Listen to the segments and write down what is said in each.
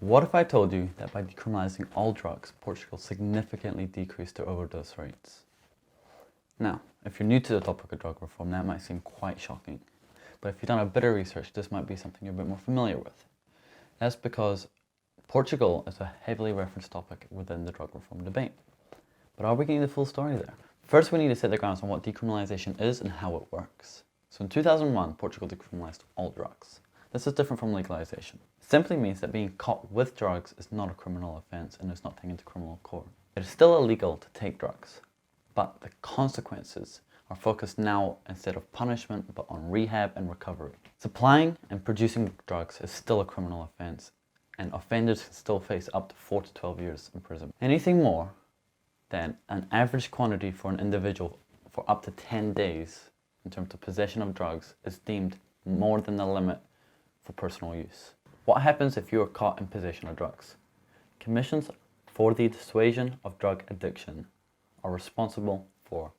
What if I told you that by decriminalizing all drugs, Portugal significantly decreased their overdose rates? Now, if you're new to the topic of drug reform, that might seem quite shocking. But if you've done a bit of research, this might be something you're a bit more familiar with. That's because Portugal is a heavily referenced topic within the drug reform debate. But are we getting the full story there? First, we need to set the grounds on what decriminalization is and how it works. So in 2001, Portugal decriminalized all drugs. This is different from legalization. It simply means that being caught with drugs is not a criminal offence and is not taken to criminal court. It is still illegal to take drugs, but the consequences are focused now instead of punishment, but on rehab and recovery. Supplying and producing drugs is still a criminal offence, and offenders can still face up to 4 to 12 years in prison. Anything more than an average quantity for an individual for up to 10 days in terms of possession of drugs is deemed more than the limit for personal use. What happens if you are caught in possession of drugs? Commissions for the dissuasion of drug addiction are responsible for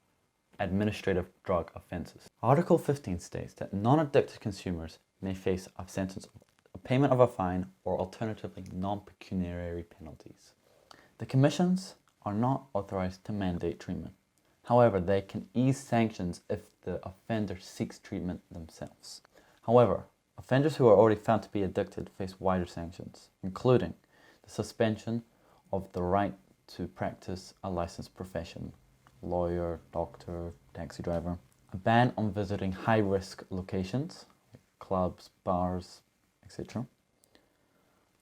administrative drug offences. Article 15 states that non-addicted consumers may face a sentence of a payment of a fine or alternatively non-pecuniary penalties. The commissions are not authorized to mandate treatment. However, they can ease sanctions if the offender seeks treatment themselves. However, offenders who are already found to be addicted face wider sanctions, including the suspension of the right to practice a licensed profession, lawyer, doctor, taxi driver, a ban on visiting high-risk locations, like clubs, bars, etc.,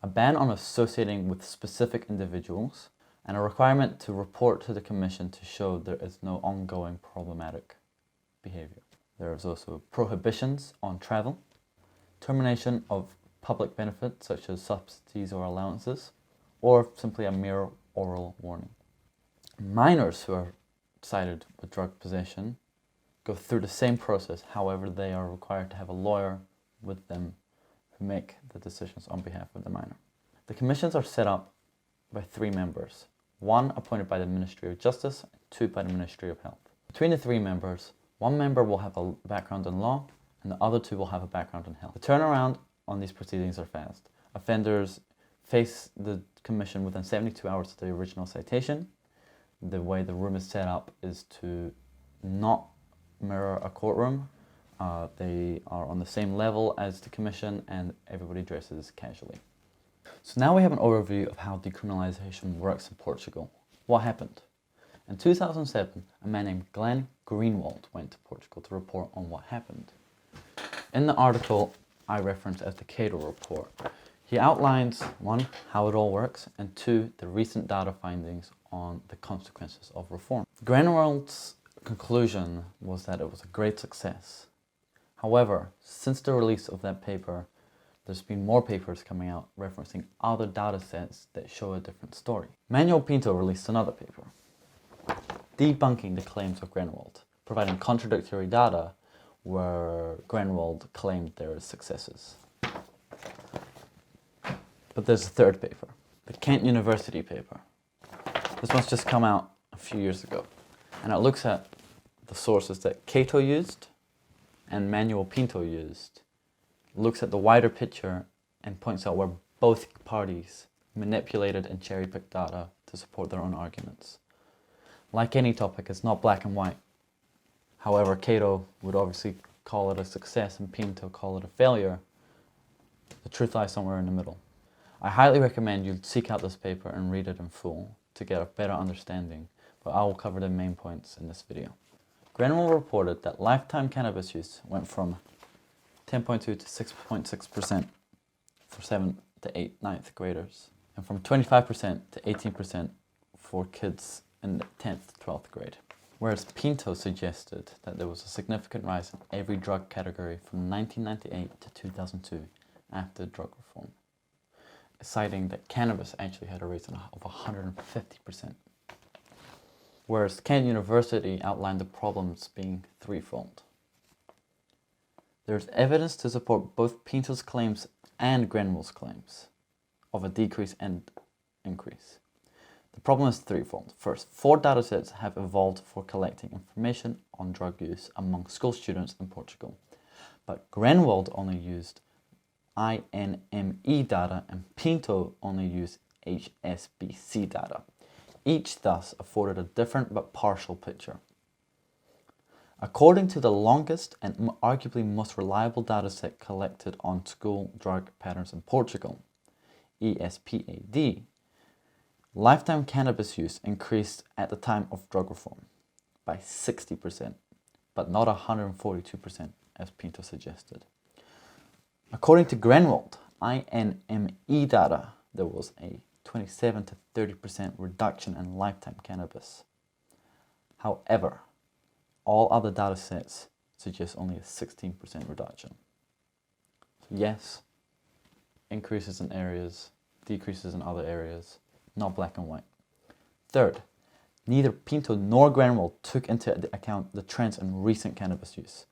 a ban on associating with specific individuals, and a requirement to report to the Commission to show there is no ongoing problematic behaviour. There is also prohibitions on travel, termination of public benefits such as subsidies or allowances, or simply a mere oral warning. Minors who are cited with drug possession go through the same process, however they are required to have a lawyer with them who make the decisions on behalf of the minor. The commissions are set up by 3 members, 1 appointed by the Ministry of Justice and 2 by the Ministry of Health. Between the 3 members, 1 member will have a background in law and the other 2 will have a background in health. The turnaround on these proceedings are fast. Offenders face the commission within 72 hours of the original citation. The way the room is set up is to not mirror a courtroom. They are on the same level as the commission and everybody dresses casually. So now we have an overview of how decriminalization works in Portugal. What happened? In 2007, a man named Glenn Greenwald went to Portugal to report on what happened. In the article I referenced as the Cato report, he outlines 1, how it all works, and 2, the recent data findings on the consequences of reform. Greenwald's conclusion was that it was a great success. However, since the release of that paper, there's been more papers coming out referencing other data sets that show a different story. Manuel Pinto released another paper, debunking the claims of Greenwald, providing contradictory data where Greenwald claimed there are successes. But there's a third paper, the Kent University paper. This one's just come out a few years ago, and it looks at the sources that Cato used and Manuel Pinto used, looks at the wider picture and points out where both parties manipulated and cherry-picked data to support their own arguments. Like any topic, it's not black and white. However, Cato would obviously call it a success and Pinto call it a failure. The truth lies somewhere in the middle. I highly recommend you seek out this paper and read it in full to get a better understanding, but I will cover the main points in this video. Greenwald reported that lifetime cannabis use went from 10.2 to 6.6% for 7th to 8th, 9th graders, and from 25% to 18% for kids in the 10th, 12th grade. Whereas Pinto suggested that there was a significant rise in every drug category from 1998 to 2002 after drug reform, citing that cannabis actually had a rate of 150%. Whereas Kent University outlined the problems being threefold. There's evidence to support both Pinto's claims and Greenwald's claims of a decrease and increase. The problem is threefold. First, 4 datasets have evolved for collecting information on drug use among school students in Portugal, but Greenwald only used INME data and Pinto only used HSBC data. Each thus afforded a different but partial picture. According to the longest and arguably most reliable dataset collected on school drug patterns in Portugal, ESPAD, lifetime cannabis use increased at the time of drug reform by 60%, but not 142% as Pinto suggested. According to Grenwald, INME data, there was a 27 to 30% reduction in lifetime cannabis. However, all other data sets suggest only a 16% reduction. So yes, increases in areas, decreases in other areas, not black and white. Third, neither Pinto nor Grenwald took into account the trends in recent cannabis use.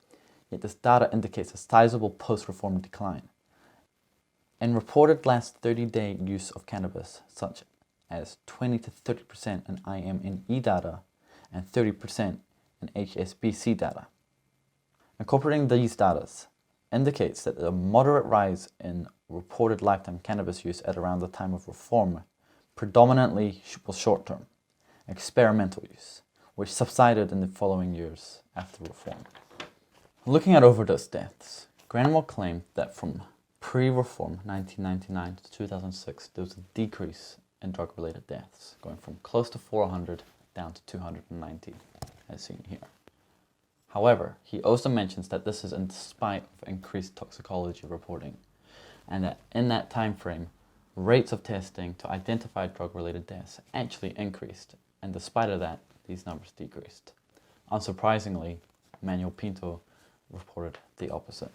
Yet this data indicates a sizable post-reform decline. In reported last 30-day use of cannabis, such as 20 to 30% in IMNE data and 30% in HSBC data. Incorporating these data indicates that a moderate rise in reported lifetime cannabis use at around the time of reform predominantly was short-term, experimental use, which subsided in the following years after reform. Looking at overdose deaths, Grenwald claimed that from pre-reform 1999 to 2006, there was a decrease in drug-related deaths, going from close to 400 down to 290, as seen here. However, he also mentions that this is in spite of increased toxicology reporting, and that in that time frame, rates of testing to identify drug-related deaths actually increased, and despite of that, these numbers decreased. Unsurprisingly, Manuel Pinto reported the opposite.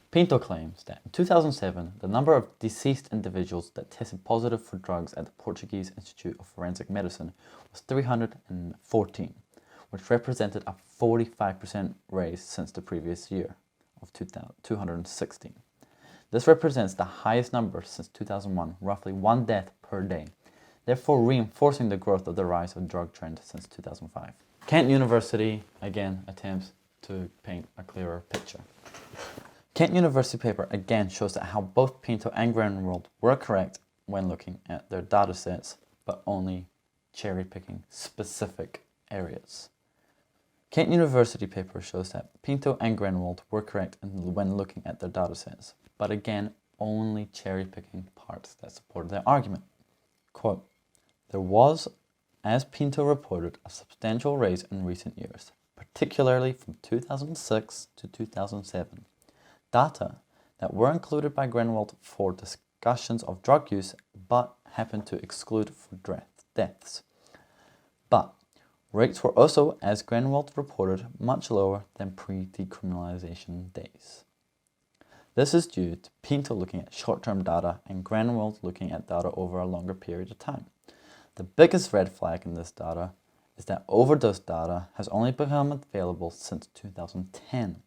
Pinto claims that in 2007, the number of deceased individuals that tested positive for drugs at the Portuguese Institute of Forensic Medicine was 314, which represented a 45% raise since the previous year of 216. This represents the highest number since 2001, roughly 1 death per day, therefore reinforcing the growth of the rise of drug trend since 2005. Kent University again attempts to paint a clearer picture. Kent University paper again shows that how both Pinto and Grenwald were correct when looking at their data sets, but only cherry-picking specific areas. Kent University paper shows that Pinto and Grenwald were correct when looking at their data sets, but again, only cherry-picking parts that supported their argument. Quote, there was, as Pinto reported, a substantial raise in recent years, particularly from 2006 to 2007. Data that were included by Grenwald for discussions of drug use but happened to exclude for deaths. But rates were also, as Grenwald reported, much lower than pre-decriminalization days. This is due to Pinto looking at short-term data and Grenwald looking at data over a longer period of time. The biggest red flag in this data is that overdose data has only become available since 2010.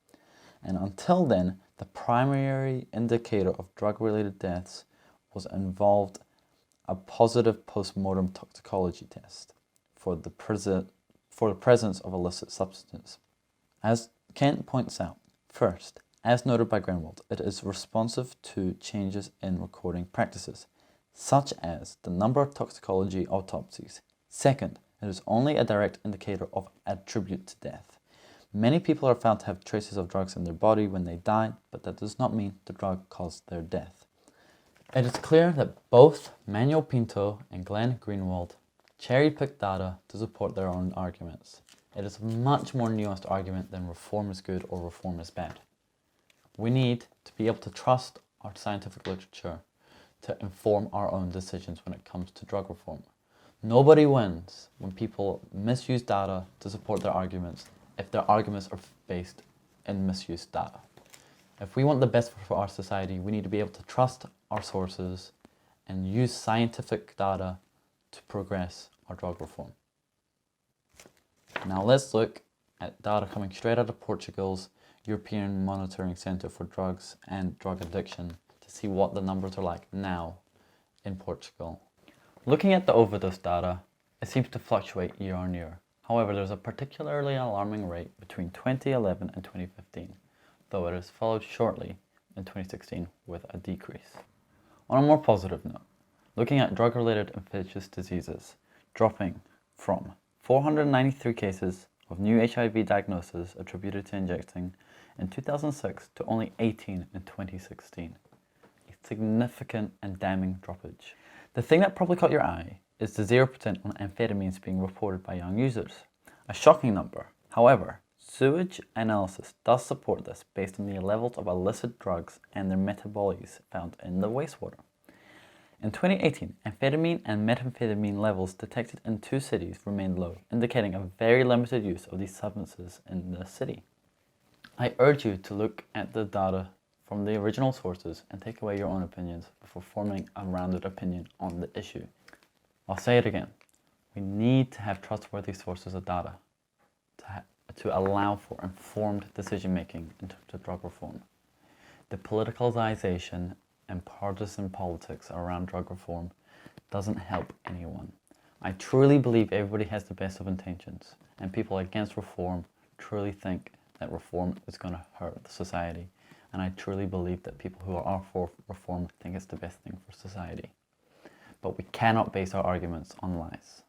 And until then, the primary indicator of drug-related deaths was involved a positive post-mortem toxicology test for the presence of illicit substance. As Kent points out, first, as noted by Grenwald, it is responsive to changes in recording practices, such as the number of toxicology autopsies. Second, it is only a direct indicator of attribute to death. Many people are found to have traces of drugs in their body when they died, but that does not mean the drug caused their death. It is clear that both Manuel Pinto and Glenn Greenwald cherry-picked data to support their own arguments. It is a much more nuanced argument than reform is good or reform is bad. We need to be able to trust our scientific literature to inform our own decisions when it comes to drug reform. Nobody wins when people misuse data to support their arguments if their arguments are based in misused data. If we want the best for our society, we need to be able to trust our sources and use scientific data to progress our drug reform. Now let's look at data coming straight out of Portugal's European Monitoring Centre for Drugs and Drug Addiction to see what the numbers are like now in Portugal. Looking at the overdose data, it seems to fluctuate year on year. However, there's a particularly alarming rate between 2011 and 2015, though it is followed shortly in 2016 with a decrease. On a more positive note, looking at drug-related infectious diseases, dropping from 493 cases of new HIV diagnoses attributed to injecting in 2006 to only 18 in 2016. A significant and damning droppage. The thing that probably caught your eye is the 0% on amphetamines being reported by young users. A shocking number. However, sewage analysis does support this based on the levels of illicit drugs and their metabolites found in the wastewater. In 2018, amphetamine and methamphetamine levels detected in 2 cities remained low, indicating a very limited use of these substances in the city. I urge you to look at the data from the original sources and take away your own opinions before forming a rounded opinion on the issue. I'll say it again. We need to have trustworthy sources of data to allow for informed decision making in terms of drug reform. The politicalization and partisan politics around drug reform doesn't help anyone. I truly believe everybody has the best of intentions, and people against reform truly think that reform is going to hurt the society. And I truly believe that people who are for reform think it's the best thing for society. But we cannot base our arguments on lies.